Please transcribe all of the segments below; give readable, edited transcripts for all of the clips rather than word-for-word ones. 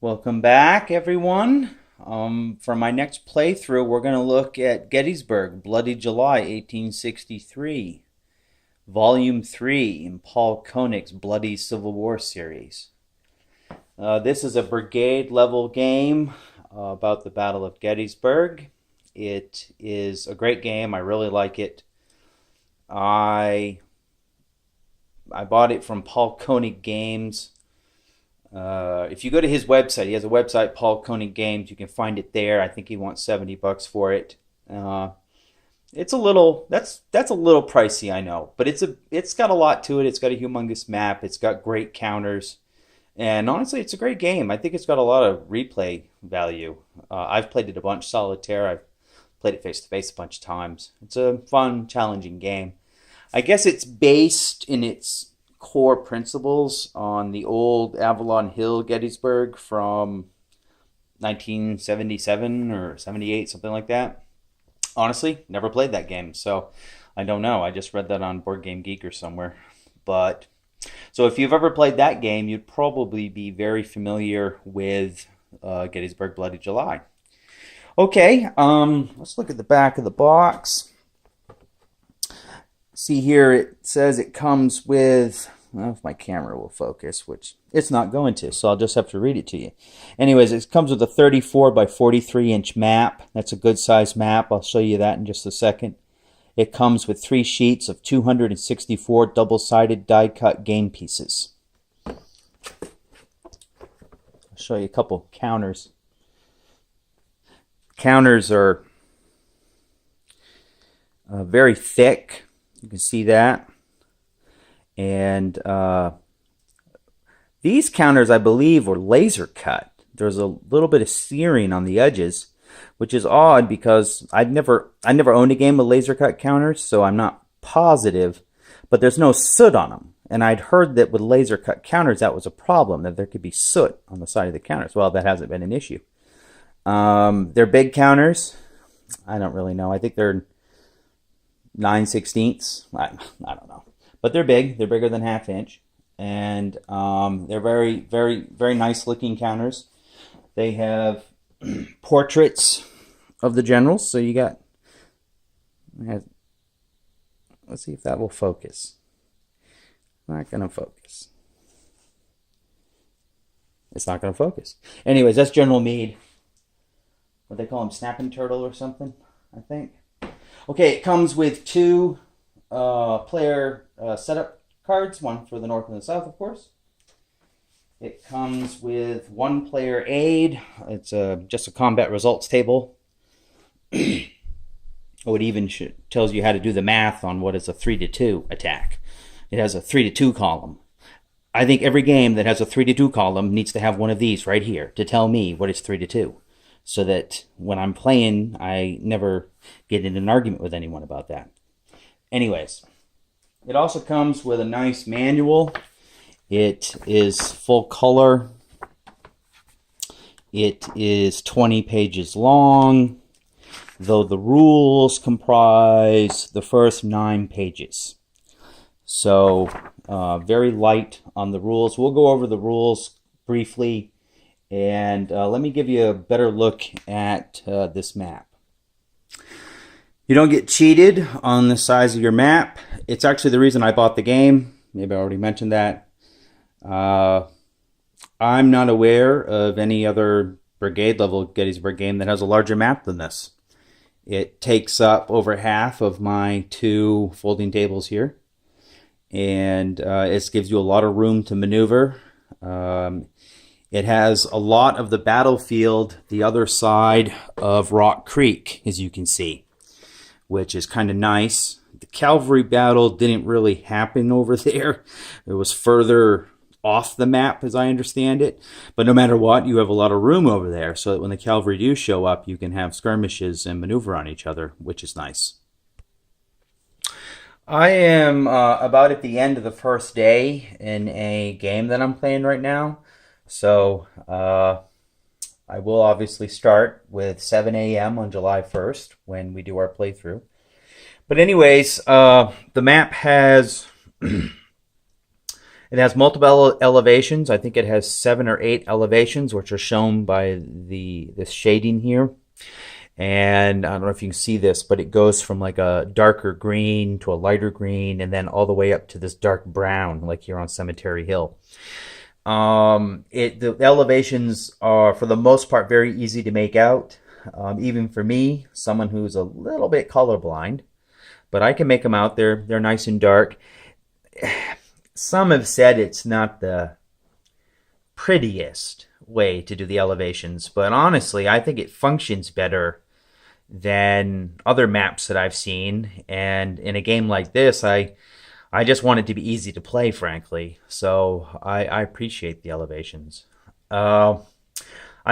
Welcome back, everyone. For my next playthrough, we're going to look at Gettysburg Bloody July 1863, Volume 3 in Paul Koenig's Bloody Civil War series. This is a brigade level game about the Battle of Gettysburg. It is a great game. I really like it. I bought it from Paul Koenig Games. If you go to his website, he has a website, Paul Koenig Games. You can find it there. I think he wants $70 for it. It's a little that's a little pricey, I know, but it's got a lot to it. It's got a humongous map. It's got great counters, and honestly, it's a great game. I think it's got a lot of replay value. I've played it a bunch, solitaire. I've played it face to face a bunch of times. It's a fun, challenging game. I guess it's based in its core principles on the old Avalon Hill Gettysburg from 1977 or 78, something like that. Honestly, never played that game, so I don't know. I just read that on Board Game Geek or somewhere. But so if you've ever played that game, you'd probably be very familiar with Gettysburg Bloody July. Okay, let's look at the back of the box. See here, it says it comes with, well, if my camera will focus, which it's not going to, so I'll just have to read it to you. Anyways, it comes with a 34 by 43 inch map. That's a good size map. I'll show you that in just a second. It comes with 3 sheets of 264 double-sided die-cut game pieces. I'll show you a couple counters. Counters are very thick. You can see that. And these counters, I believe, were laser cut. There's a little bit of searing on the edges, which is odd because I never owned a game with laser cut counters, so I'm not positive. But there's no soot on them. And I'd heard that with laser cut counters, that was a problem, that there could be soot on the side of the counters. Well, that hasn't been an issue. They're big counters. I don't really know. I think they're 9/16. I don't know. But they're big. They're bigger than ½ inch. And they're very, very, very nice looking counters. They have portraits of the generals. So you got, let's see if that will focus. Not going to focus. It's not going to focus. Anyways, that's General Meade. What they call him, snapping turtle or something, I think. Okay, it comes with 2 player setup cards, one for the north and the south, of course. It comes with 1 player aid. It's just a combat results table. Oh, it even tells you how to do the math on what is a 3-2 attack. It has a 3-2 column. I think every game that has a 3-2 column needs to have one of these right here to tell me what is 3-2. So that when I'm playing, I never get in an argument with anyone about that. Anyways, it also comes with a nice manual. It is full color. It is 20 pages long, though the rules comprise the first 9 pages. So very light on the rules. We'll go over the rules briefly. And let me give you a better look at this map. You don't get cheated on the size of your map. It's actually the reason I bought the game. Maybe I already mentioned that. I'm not aware of any other brigade level Gettysburg game that has a larger map than this. It takes up over half of my 2 folding tables here. And it gives you a lot of room to maneuver. It has a lot of the battlefield the other side of Rock Creek, as you can see, which is kind of nice. The cavalry battle didn't really happen over there. It was further off the map, as I understand it. But no matter what, you have a lot of room over there, so that when the cavalry do show up, you can have skirmishes and maneuver on each other, which is nice. I am about at the end of the first day in a game that I'm playing right now. So I will obviously start with 7 a.m. on July 1st when we do our playthrough. But anyways, the map has It has multiple elevations. I think it has 7 or 8 elevations, which are shown by this shading here. And I don't know if you can see this, but it goes from like a darker green to a lighter green, and then all the way up to this dark brown, like here on Cemetery Hill. The elevations are, for the most part, very easy to make out. Even for me, someone who's a little bit colorblind, but I can make them out. They're nice and dark. Some have said it's not the prettiest way to do the elevations, but honestly, I think it functions better than other maps that I've seen. And in a game like this, I just want it to be easy to play, frankly. So I appreciate the elevations. I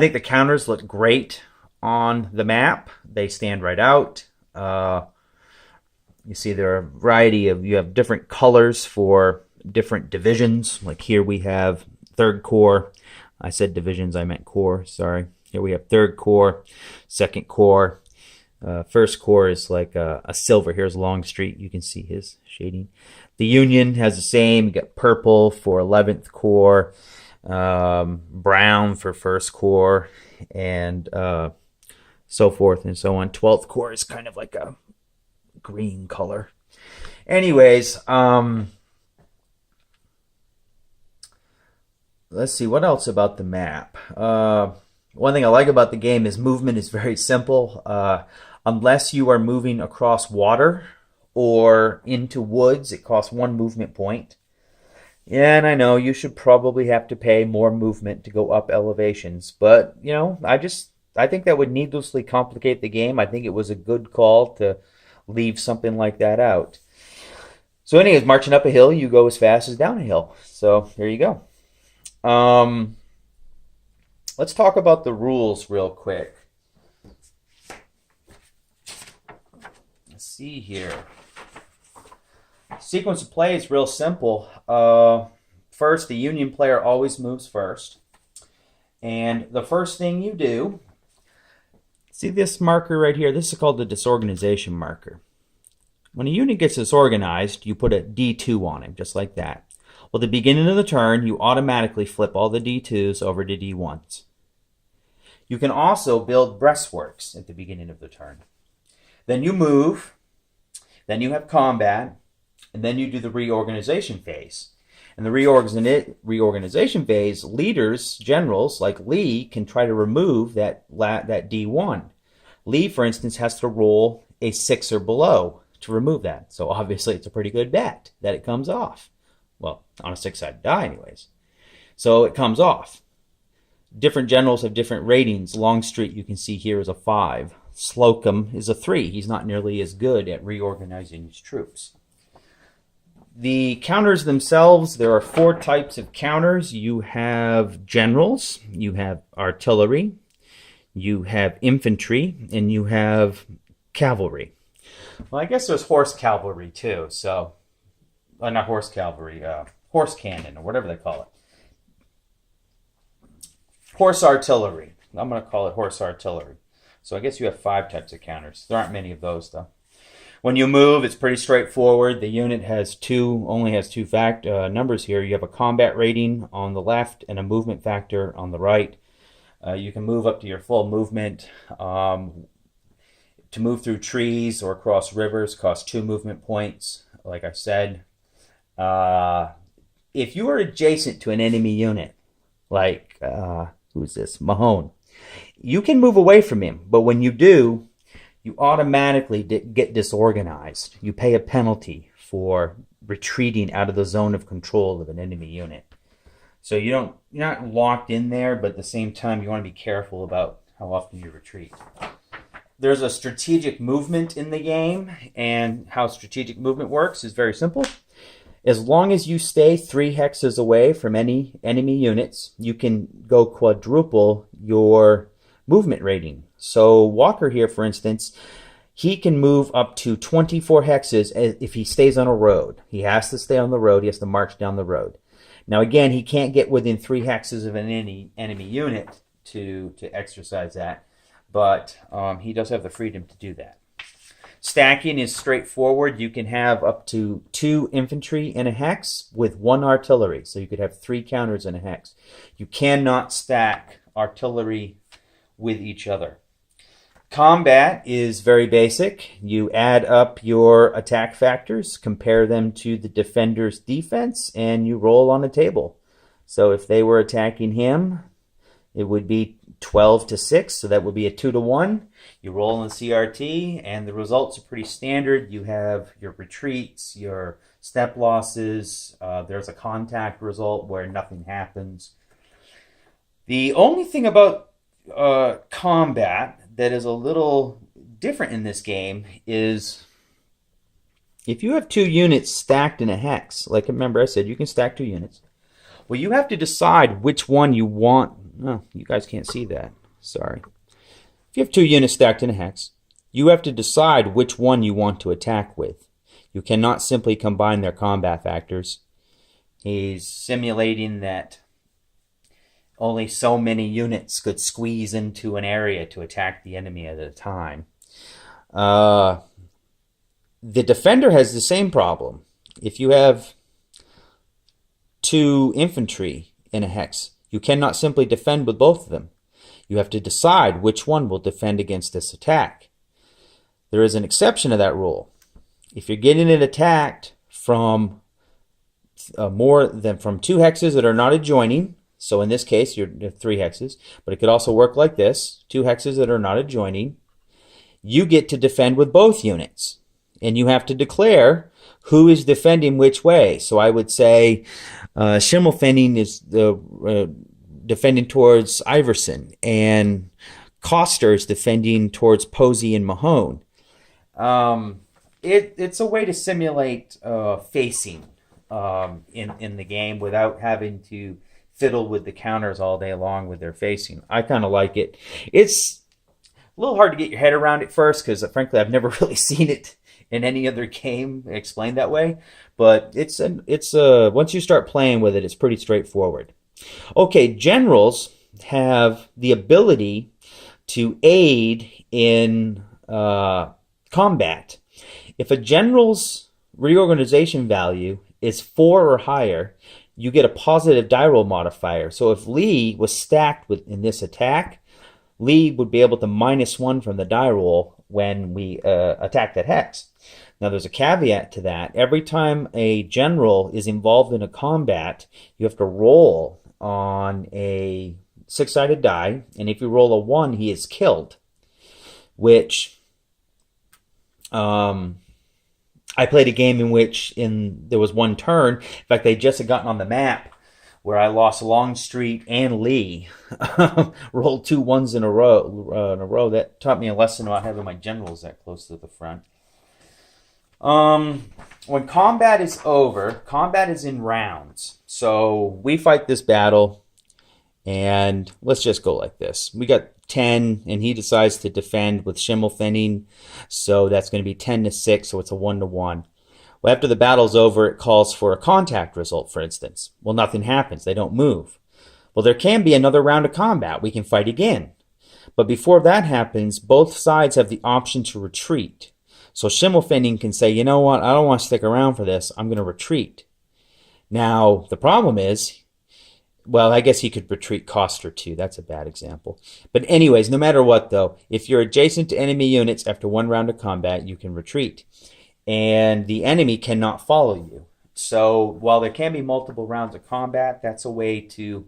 think the counters look great on the map. They stand right out. You see there are a variety of, you have different colors for different divisions. Like here we have 3rd Corps. I said divisions, I meant corps, sorry. Here we have 3rd Corps, 2nd Corps. 1st Corps is like a silver. Here's Longstreet. You can see his shading. The Union has the same. You got purple for 11th Corps, brown for 1st Corps, and so forth and so on. 12th Corps is kind of like a green color. Anyways, let's see, what else about the map? One thing I like about the game is movement is very simple. Unless you are moving across water or into woods, it costs 1 movement point. And I know you should probably have to pay more movement to go up elevations, but you know, I think that would needlessly complicate the game. I think it was a good call to leave something like that out. So anyways, marching up a hill, you go as fast as down a hill. So there you go. Let's talk about the rules real quick. Let's see here. Sequence of play is real simple. First, the Union player always moves first. And the first thing you do, see this marker right here? This is called the disorganization marker. When a unit gets disorganized, you put a D2 on him, just like that. Well, at the beginning of the turn, you automatically flip all the D2s over to D1s. You can also build breastworks at the beginning of the turn. Then you move, then you have combat, and then you do the reorganization phase. In the reorganization phase, leaders, generals like Lee, can try to remove that D1. Lee, for instance, has to roll a 6 or below to remove that. So obviously it's a pretty good bet that it comes off. Well, on a 6-sided die anyways. So it comes off. Different generals have different ratings. Longstreet, you can see here, is a 5. Slocum is a 3. He's not nearly as good at reorganizing his troops. The counters themselves, there are 4 types of counters. You have generals, you have artillery, you have infantry, and you have cavalry. Well, I guess there's horse cavalry too, so, not horse cavalry, horse cannon, or whatever they call it. Horse artillery. I'm going to call it horse artillery. So I guess you have 5 types of counters. There aren't many of those, though. When you move, it's pretty straightforward. The unit only has two numbers here. You have a combat rating on the left and a movement factor on the right. You can move up to your full movement. To move through trees or across rivers costs 2 movement points, like I said. If you are adjacent to an enemy unit, like, who's this? Mahone, you can move away from him, but when you do, you automatically get disorganized. You pay a penalty for retreating out of the zone of control of an enemy unit. So you're not locked in there, but at the same time, you want to be careful about how often you retreat. There's a strategic movement in the game, and how strategic movement works is very simple. As long as you stay 3 hexes away from any enemy units, you can go quadruple your movement rating. So Walker here, for instance, he can move up to 24 hexes if he stays on a road. He has to stay on the road. He has to march down the road. Now, again, he can't get within 3 hexes of an enemy unit to exercise that, but he does have the freedom to do that. Stacking is straightforward. You can have up to 2 infantry in a hex with 1 artillery. So you could have 3 counters in a hex. You cannot stack artillery with each other. Combat is very basic. You add up your attack factors, compare them to the defender's defense, and you roll on a table. So if they were attacking him, it would be 12 to 6, so that would be a 2 to 1. You roll in CRT, and the results are pretty standard. You have your retreats, your step losses. There's a contact result where nothing happens. The only thing about combat that is a little different in this game is if you have 2 units stacked in a hex, like remember I said, you can stack 2 units. Well, you have to decide which one you want. No, you guys can't see that. Sorry. If you have 2 units stacked in a hex, you have to decide which one you want to attack with. You cannot simply combine their combat factors. He's simulating that only so many units could squeeze into an area to attack the enemy at a time. The defender has the same problem. If you have 2 infantry in a hex, you cannot simply defend with both of them. You have to decide which one will defend against this attack. There is an exception to that rule. If you're getting it attacked from more than from 2 hexes that are not adjoining, so in this case you're 3 hexes, but it could also work like this, 2 hexes that are not adjoining, you get to defend with both units. And you have to declare who is defending which way. So I would say Schimmelfenning is defending towards Iverson, and Coster is defending towards Posey and Mahone. It's a way to simulate facing in the game without having to fiddle with the counters all day long with their facing. I kind of like it. It's a little hard to get your head around at first because, frankly, I've never really seen it in any other game explained that way. But it's once you start playing with it, it's pretty straightforward. Okay, generals have the ability to aid in combat. If a general's reorganization value is 4 or higher, you get a positive die roll modifier. So if Lee was stacked in this attack, Lee would be able to -1 from the die roll when we attack that hex. Now there's a caveat to that. Every time a general is involved in a combat, you have to roll on a 6-sided die, and if you roll a 1, he is killed. Which I played a game in which there was one turn. In fact, they just had gotten on the map where I lost Longstreet and Lee. Rolled 2 1s in a row. That taught me a lesson about having my generals that close to the front. When combat is over, combat is in rounds. So we fight this battle, and let's just go like this. We got 10, and he decides to defend with Schimmelfenning, so that's going to be 10 to 6, so it's a 1 to 1. Well, after the battle's over, it calls for a contact result, for instance. Well, nothing happens. They don't move. Well, there can be another round of combat. We can fight again. But before that happens, both sides have the option to retreat. So Schimmelfenning can say, you know what, I don't want to stick around for this. I'm going to retreat. Now, the problem is, well, I guess he could retreat Coster too. That's a bad example. But anyways, no matter what, though, if you're adjacent to enemy units after 1 round of combat, you can retreat. And the enemy cannot follow you. So while there can be multiple rounds of combat, that's a way to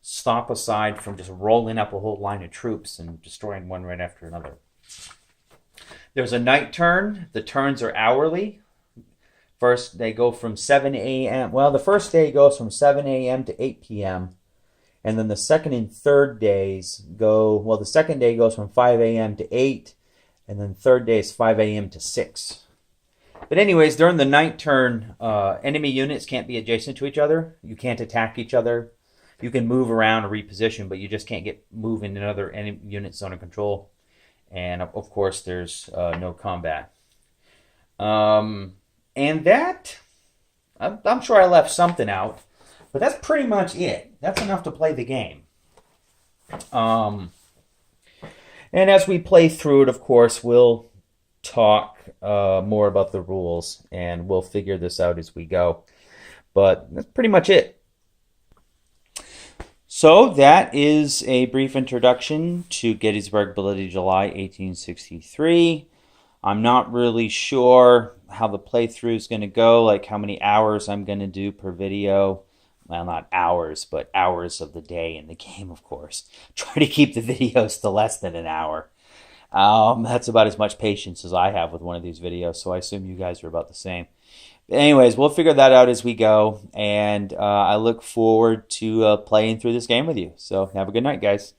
stop a side from just rolling up a whole line of troops and destroying one right after another. There's a night turn. The turns are hourly. First, they go from 7 a.m. Well, the first day goes from 7 a.m. to 8 p.m. And then the second and third days go, well, the second day goes from 5 a.m. to 8. And then the third day is 5 a.m. to 6. But anyways, during the night turn, enemy units can't be adjacent to each other. You can't attack each other. You can move around or reposition, but you just can't get moving in other enemy units under control. And of course, there's no combat. And that, I'm sure I left something out, but that's pretty much it. That's enough to play the game. And as we play through it, of course, we'll talk more about the rules, and we'll figure this out as we go. But that's pretty much it. So that is a brief introduction to Gettysburg Bloody July 1863. I'm not really sure how the playthrough is going to go, like how many hours I'm going to do per video. Well, not hours, but hours of the day in the game, of course. Try to keep the videos to less than an hour. That's about as much patience as I have with one of these videos, so I assume you guys are about the same. But anyways, we'll figure that out as we go, and I look forward to playing through this game with you. So have a good night, guys.